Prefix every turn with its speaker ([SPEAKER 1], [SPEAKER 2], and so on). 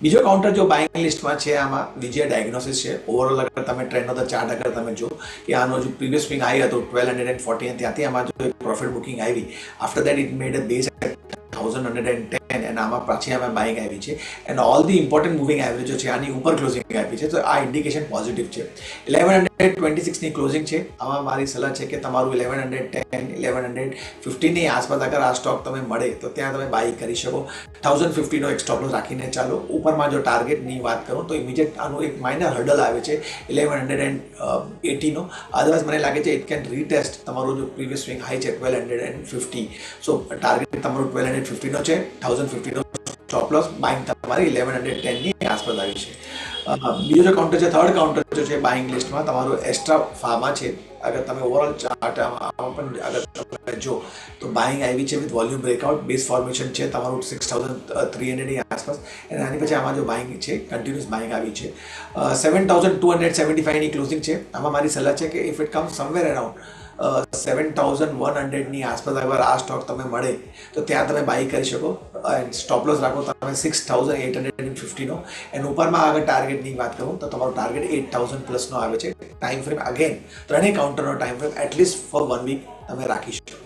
[SPEAKER 1] બીજો કાઉન્ટર જો બાઇંગ લિસ્ટમાં છે આમાં વિજય ડાયગ્નોસિસ છે. ઓવરઓલ અગર તમે ટ્રેન્ડ ધ ચાર્ટ અગર તમે જો કે આનો જો પ્રીવિયસ સ્વિંગ હાઈ હતો 1240 અને ત્યાંથી આમાં જો પ્રોફિટ બુકિંગ આવી, after that it made a base 1110 અને આમાં પાછી અમે બાઇંગ આવી છે and all the important moving એવરેજો છે આની ઉપર ક્લોઝિંગ આપી છે. તો આ ઇન્ડિકેશન પોઝિટિવ છે. 1126ની ક્લોઝિંગ છે. આમાં મારી સલાહ છે કે તમારું 1110 1115ની આસપાસ અગર આ સ્ટોક તમે મળે તો ત્યાં તમે બાય કરી શકો. 1050નો એક સ્ટોપ લોસ રાખીને ચાલો. ઉપરમાં જો ટાર્ગેટની વાત કરું તો ઇમિડિયેટ આનું એક માઇનર હર્ડલ આવે છે 1180નો. અદરવાઇઝ મને લાગે છે ઇટ કેન રીટેસ્ટ તમારું જો પ્રીવિયસ સ્વિંગ હાઈ છે 1250. સો ટાર્ગેટ તમારું 1250નો છે. 1050નો સ્ટોપ લોસ બાઇંગ તમારી 1110ની આસપાસ આવી છે. બીજો જો કાઉન્ટર છે, થર્ડ કાઉન્ટર જો છે બાઇંગ લિસ્ટમાં તમારું એસ્ટ્રા ફાર્મા છે. અગર તમે ઓવરઓલ ચાર્ટ પણ અગર તમે જો તો બાઇંગ આવી છે with volume breakout. Base formation છે તમારું 6300ની આસપાસ અને આની પછી આમાં જો બાઇંગ છે કન્ટિન્યુઅસ બાઇંગ આવી છે. 7275ની ક્લોઝિંગ છે. આમાં મારી સલાહ છે કે if it come somewhere around 7100ની આસપાસ અગર આ સ્ટોક તમે મળે તો ત્યાં તમે બાય કરી શકો. સ્ટોપ લોસ રાખો તમે 6850નો એન્ડ ઉપરમાં આગળ ટાર્ગેટની વાત કરું તો તમારો ટાર્ગેટ 8000 પ્લસનો આવે છે. ટાઈમ ફ્રેમ અગેન ત્રણેય કાઉન્ટરનો time frame at least for 1 week તમે રાખી શકો.